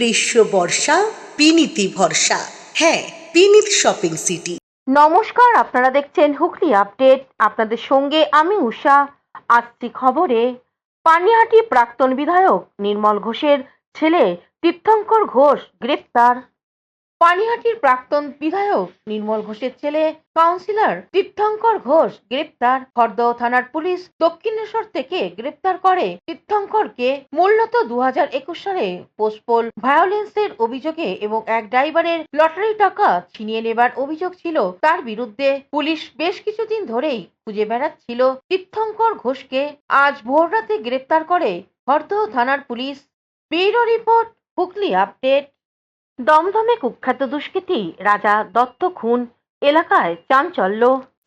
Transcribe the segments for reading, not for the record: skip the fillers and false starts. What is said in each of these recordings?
গ্রীষ্ম বর্ষা বিনীতি ভরসা। হ্যাঁ, বিনীত শপিং সিটি। নমস্কার, আপনারা দেখছেন হুগলি আপডেট। আপনাদের সঙ্গে আমি উষা। আসছি খবরে। পানিহাটি প্রাক্তন বিধায়ক নির্মল ঘোষের ছেলে তীর্থঙ্কর ঘোষ গ্রেপ্তার। পানিহাটির প্রাক্তন বিধায়ক নির্মল ঘোষের ছেলে কাউন্সিলর তীর্থঙ্কর ঘোষ গ্রেপ্তার। খড়দহ থানার পুলিশ দক্ষিণেশ্বর থেকে গ্রেপ্তার করে তীর্থঙ্করকে। মূলত 2021 সালে পোস্টপোল ভায়োলেন্সের অভিযোগে এবং এক ড্রাইভারের লটারি টাকা ছিনিয়ে নেবার অভিযোগ ছিল তার বিরুদ্ধে। পুলিশ বেশ কিছুদিন ধরেই খুঁজে বেড়াচ্ছিল তীর্থঙ্কর ঘোষকে। আজ ভোররাতে গ্রেপ্তার করে খড়দহ থানার police. Bureau report, Hooghly update. দমদমে কুখ্যাত দুষ্কৃতী রাজা দত্ত খুন, এলাকায় চাঞ্চল্য।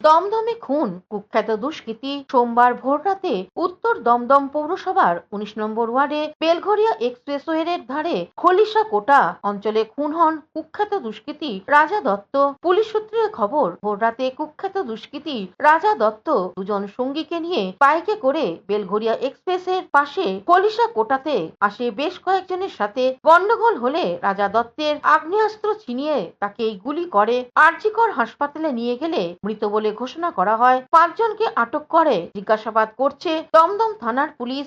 দমদমে খুন কুখ্যাত দুষ্কৃতী সোমবার ভোররাতে উত্তর দমদম পৌরসভার 19 নম্বর ওয়ার্ডে বেলঘরিয়া এক্সপ্রেসওয়ের ধারে খলিশা কোটা অঞ্চলে খুন হন কুখ্যাত দুষ্কৃতী রাজা দত্ত। পুলিশ সূত্রে খবর, ভোররাতে কুখ্যাত দুষ্কৃতী রাজা দত্ত দুজন সঙ্গীকে নিয়ে বাইকে করে বেলঘরিয়া এক্সপ্রেসের পাশে খলিশা কোটাতে আসে। বেশ কয়েকজনের সাথে গন্ডগোল হলে রাজা দত্তের আগ্নেয়াস্ত্র ছিনিয়ে তাকে গুলি করে আরজিকর হাসপাতালে নিয়ে গেলে মৃত বলে ঘোষণা করা হয়। 5 জনকে আটক করে জিজ্ঞাসাবাদ করছে দমদম থানার পুলিশ।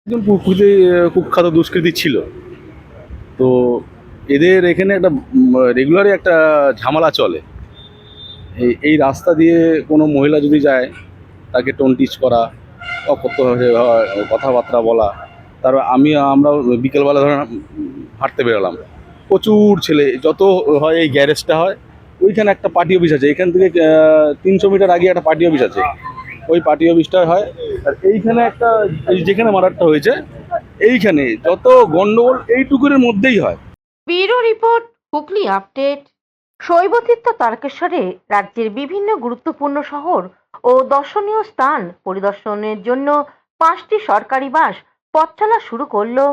একজন কুখ্যাত দুষ্কৃতী ছিল, তো এদের এখানে একটা রেগুলারই একটা ঝামেলা চলে। এই রাস্তা দিয়ে কোনো মহিলা যদি যায় তাকে টোনটিচ করা, অকথ্যভাবে কথাবার্তা বলা। তারপর আমরা বিকেলবেলা ধরেন হাঁটতে বেরোলাম, প্রচুর ছেলে, যত হয় এই গ্যারেজটা হয় ওইখানে একটা পার্টি অফিস আছে, এখান থেকে 300 মিটার আগে একটা পার্টি অফিস আছে, ওই পার্টি অফিসটা হয়। আর এইখানে একটা যেখানে মার্ডারটা হয়েছে এইখানে যত গন্ডগোল এইটুকুর মধ্যেই হয়। Bureau report, Hooghly update. শৈবতীর্থ তারকেশ্বরে রাজ্যের বিভিন্ন গুরুত্বপূর্ণ শহর ও দর্শনীয় স্থান পরিদর্শনের জন্য 5টি সরকারি বাস পথ চলা শুরু করলো।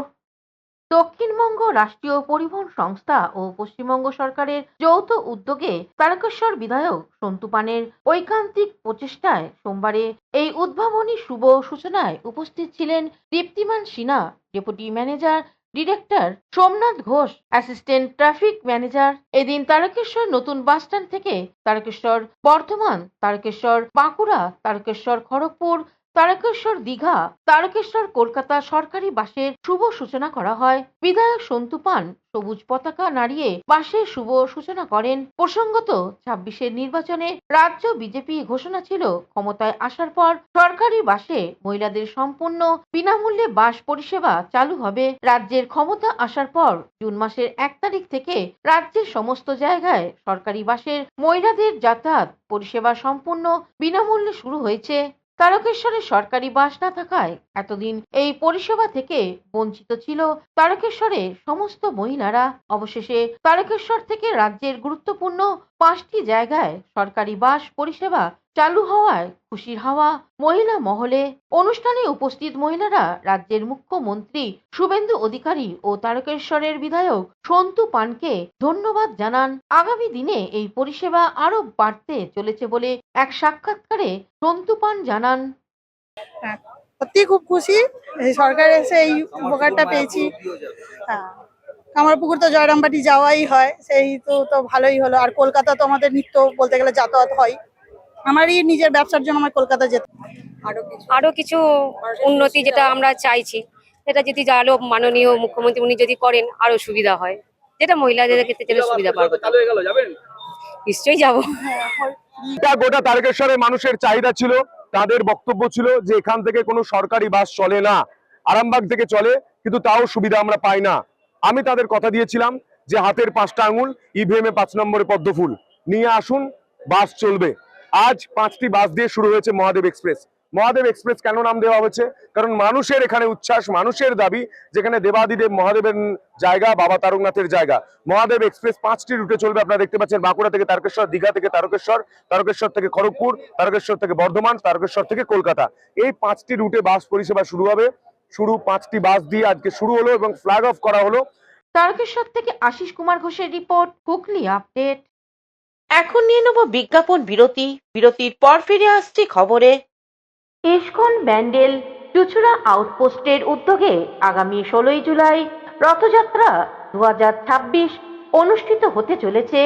দক্ষিণবঙ্গ রাষ্ট্রীয় পরিবহন সংস্থা ও পশ্চিমবঙ্গ সরকারের যৌথ উদ্যোগে তারকেশ্বর বিধায়ক সন্তু পানের ঐকান্তিক প্রচেষ্টায় সোমবারে এই উদ্ভাবনী শুভ সূচনায় উপস্থিত ছিলেন Diptiman Sinha, deputy manager director Somnath Ghosh, assistant traffic manager. এদিন তারকেশ্বর নতুন বাসস্ট্যান্ড থেকে তারকেশ্বর বর্ধমান, তারকেশ্বর বাঁকুড়া, তারকেশ্বর খড়গপুর, তারকেশ্বর দীঘা, তারকেশ্বর কলকাতা সরকারি বাসের শুভ সূচনা করা হয়। বিধায়ক সন্তু পান সবুজ পতাকা নাড়িয়ে বাসের শুভ সূচনা করেন। প্রসঙ্গত, 26-এর নির্বাচনে রাজ্য বিজেপি ঘোষণা ছিল ক্ষমতায় আসার পর সরকারি বাসে মহিলাদের সম্পূর্ণ বিনামূল্যে বাস পরিষেবা চালু হবে। রাজ্যের ক্ষমতা আসার পর জুন মাসের 1 তারিখ থেকে রাজ্যের সমস্ত জায়গায় সরকারি বাসের মহিলাদের যাতায়াত পরিষেবা সম্পূর্ণ বিনামূল্যে শুরু হয়েছে। তারকেশ্বরে সরকারি বাস না থাকায় এতদিন এই পরিষেবা থেকে বঞ্চিত ছিল তারকেশ্বরের সমস্ত মহিলারা। অবশেষে তারকেশ্বর থেকে রাজ্যের গুরুত্বপূর্ণ 5টি জায়গায় সরকারি বাস পরিষেবা চালু হওয়ায় খুশির হাওয়া মহিলা মহলে। অনুষ্ঠানে উপস্থিত মহিলারা রাজ্যের মুখ্যমন্ত্রী শুভেন্দু অধিকারী ও তারকেশ্বরের বিধায়ক সন্তু পানকে ধন্যবাদ জানান। আগামী দিনে এই পরিষেবা আরো বাড়তে চলেছে বলে এক সাক্ষাৎকারে সন্তু পান জানান। সত্যি খুব খুশি, এই সরকার এসে এই উপকারটা পেয়েছি। হ্যাঁ, কামারপুকুর তো জয়রামবাটি যাওয়াই হয়, সেই তো ভালোই হলো। আর কলকাতা তো আমাদের নিত্য বলতে গেলে যাতায়াত হয়, আমারই নিজের ব্যবসার জন্য আমার কলকাতা যেতে। আরো কিছু উন্নতি যেটা আমরা চাইছি, সেটা যদি আরো মাননীয় মুখ্যমন্ত্রী উনি যদি করেন আরো সুবিধা হয়, যেটা মহিলাদের ক্ষেত্রে যেটা সুবিধা পাবে। নিশ্চয়ই যাবো। গোটা তারকেশ্বরের মানুষের চাহিদা ছিল, তাদের বক্তব্য ছিল যে এখান থেকে কোনো সরকারি বাস চলে না, আরামবাগ থেকে চলে, কিন্তু তাও সুবিধা আমরা পাই না। আমি তাদের কথা দিয়েছিলাম যে হাতের 5টা আঙুল, ইভিএম এ 5 নম্বরে পদ্মফুল নিয়ে আসুন, বাস চলবে। আজ 5টি বাস দিয়ে শুরু হয়েছে মহাদেব এক্সপ্রেস। মহাদেব এক্সপ্রেস কেন নাম দেওয়া হয়েছে? কারণ মানুষের এখানে উচ্ছ্বাস, মানুষের দাবি, যেখানে দেবাদিদেব মহাদেবের জায়গা, বাবা তারকনাথের জায়গা। মহাদেব এক্সপ্রেস 5টি রুটে চলবে। আপনারা দেখতে পাচ্ছেন বাঁকুড়া থেকে তারকেশ্বর, দীঘা থেকে তারকেশ্বর, তারকেশ্বর থেকে খড়গপুর, তারকেশ্বর থেকে বর্ধমান, তারকেশ্বর থেকে কলকাতা। এই 5টি রুটে বাস পরিষেবা শুরু হবে। শুরু 5টি বাস দিয়ে আজকে শুরু হলো এবং ফ্ল্যাগ অফ করা হলো। তারকেশ্বর থেকে আশিস কুমার ঘোষের রিপোর্ট, হুগলি আপডেট। এখন নিয়ে নেব বিজ্ঞাপন বিরতি। বিরতির পর ফিরে আসছি খবরে। ইস্কন ব্যান্ডেল চুচুড়া আউটপোস্টের উদ্যোগে আগামী 16ই জুলাই রথযাত্রা 2026 অনুষ্ঠিত হতে চলেছে।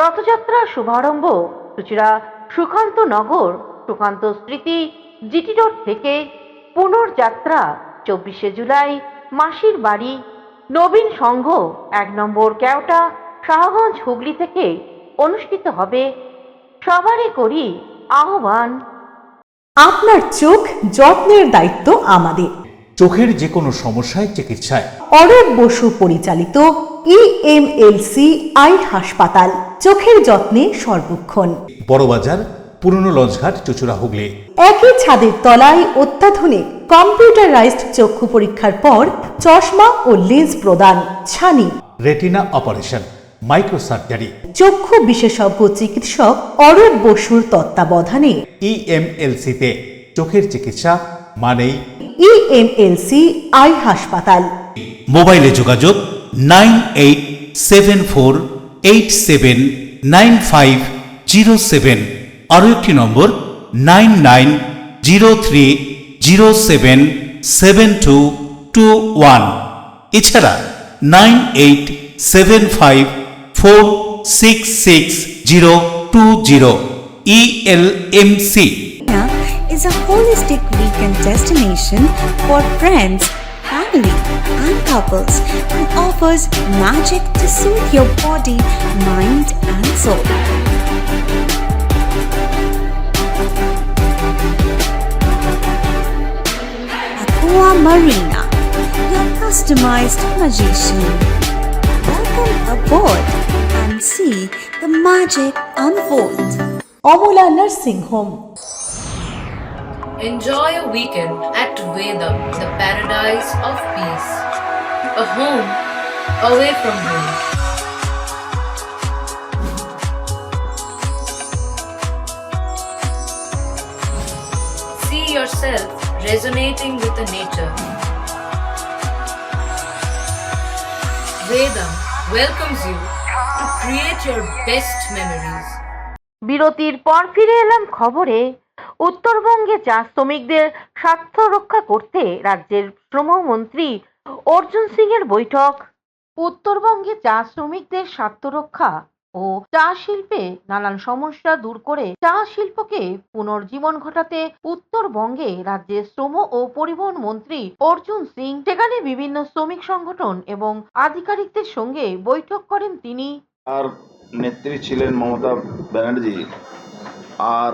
রথযাত্রার শুভারম্ভ চুঁচুড়া সুকান্ত নগর সুকান্ত স্মৃতি জিটি রোড থেকে, পুনর্যাত্রা 24শে জুলাই মাসির বাড়ি নবীন সংঘ 1 নম্বর কেওটা শাহগঞ্জ হুগলি থেকে অনুষ্ঠিত হবে। সবারই করি আহ্বান। আপনার চোখ যত্নের দায়িত্ব আমাদের। চোখের যে কোনো সমস্যায় চিকিৎসায় অরূপ বসু পরিচালিত ইএমএলসি আই হাসপাতাল, চোখের যত্নে সর্বক্ষণ। বড়বাজার, পুরনো লঞ্চঘাট, চুঁচুড়া, হুগলি। একই ছাদের তলায় অত্যাধুনিক কম্পিউটারাইজড চক্ষু পরীক্ষার পর চশমা ও লেন্স প্রদান। ছানি, রেটিনা অপারেশন, মাইক্রোসার্জারি। চক্ষু বিশেষজ্ঞ চিকিৎসক অরূপ বসুর তত্ত্বাবধানে ইএমএলসিতে চোখের চিকিৎসা মানেই ইএমএলসি আই হাসপাতাল। মোবাইলে যোগাযোগ 9874879507। আরও একটি নম্বর 9903077221। এছাড়া 9875466020। ইএলএমসি is a holistic weekend destination for friends, family, and couples and offers magic to soothe your body, mind, and soul. Aqua Marina, your customized magician. Welcome aboard and see the magic unfold. Amala nursing home. Enjoy a weekend at Vedam, the paradise of peace. A home away from home. See yourself resonating with the nature. Vedam welcomes you to create your best memories. বিরতির পর ফিরে এলাম খবরে। উত্তরবঙ্গে চা শ্রমিকদের স্বার্থ রক্ষা করতে রাজ্যের শ্রমমন্ত্রী অর্জুন সিং এর বৈঠক। উত্তরবঙ্গে চা শ্রমিকদের স্বার্থ রক্ষা ও চা শিল্পে নানান সমস্যা দূর করে চা শিল্পকে পুনর্জীবন ঘটাতে উত্তরবঙ্গে রাজ্যের শ্রম ও পরিবহন মন্ত্রী অর্জুন সিং সেখানে বিভিন্ন শ্রমিক সংগঠন এবং আধিকারিকদের সঙ্গে বৈঠক করেন তিনি। আর নেত্রী ছিলেন মমতা ব্যানার্জি আর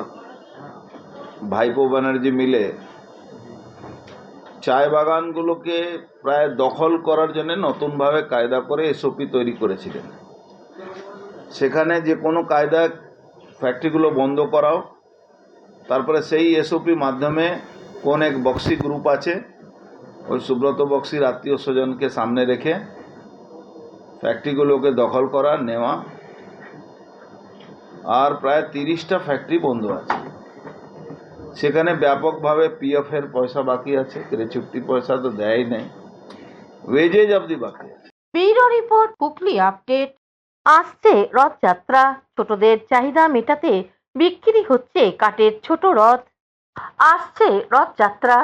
ভাইপো ব্যানার্জি মিলে চায় বাগানগুলোকে প্রায় দখল করার জন্য নতুনভাবে কায়দা করে এসওপি তৈরি করেছিলেন। সেখানে যে কোনো কায়দা ফ্যাক্টরিগুলো বন্ধ করাও, তারপরে সেই এসওপি মাধ্যমে কোন এক বক্সি গ্রুপ আছে, ওই সুব্রত বক্সির আত্মীয় স্বজনকে সামনে রেখে ফ্যাক্টরিগুলোকে দখল করা নেওয়া। আর প্রায় 30টা ফ্যাক্টরি বন্ধ আছে, সেখানে ব্যাপকভাবে পিএফ এর পয়সা বাকি আছে, গ্র্যাচুইটি পয়সা তো দেয়ই নাই, ওয়েজেজ অবধি বাকি আছে। Bureau report, Hooghly update. আসছে রথযাত্রা, ছোটদের চাহিদা মেটাতে বিক্রি হচ্ছে কাঠের ছোট রথ। আসছে রথযাত্রা,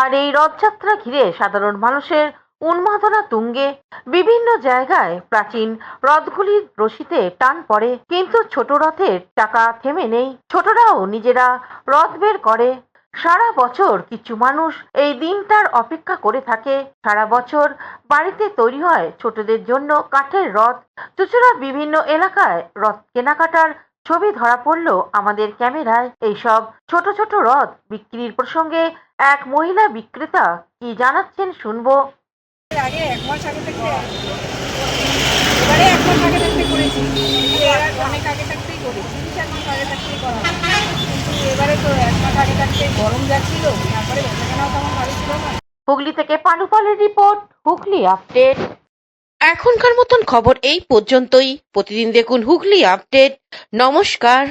আর এই রথযাত্রা ঘিরে সাধারণ মানুষের উন্মাদনা তুঙ্গে। বিভিন্ন জায়গায় প্রাচীন রথগুলির রশিতে টান পড়ে, কিন্তু ছোট রথের চাকা থেমে নেই। ছোটরাও নিজেরা রথ বের করে। সারা বছর কিছু মানুষ এই দিনটার অপেক্ষা করে থাকে। সারা বছর বাড়িতে তৈরি হয় ছোটদের জন্য কাঠের রথ। চুঁচুড়ার বিভিন্ন এলাকায় রথ কেনাকাটার ছবি ধরা পড়লো আমাদের ক্যামেরায়। এইসব ছোট ছোট রথ বিক্রির প্রসঙ্গে এক মহিলা বিক্রেতা কি জানাচ্ছেন শুনবো। আগে 1 মাস আগে থেকে এবারে 1 মাস আগে থেকে করেছি, অনেক আগে থাকতেই করেছি, 3-4 মাস আগে থাকতেই করা হয়। কিন্তু এবারে তো 1 মাস আগে থাকতে গরম যাচ্ছিল, তারপরে বেচাকেনাও তেমন ভালো ছিল না। হুগলি থেকে পানুপালের রিপোর্ট, হুগলি আপডেট। এখনকার মতন খবর এই পর্যন্তই। প্রতিদিন দেখুন হুগলি আপডেট। নমস্কার।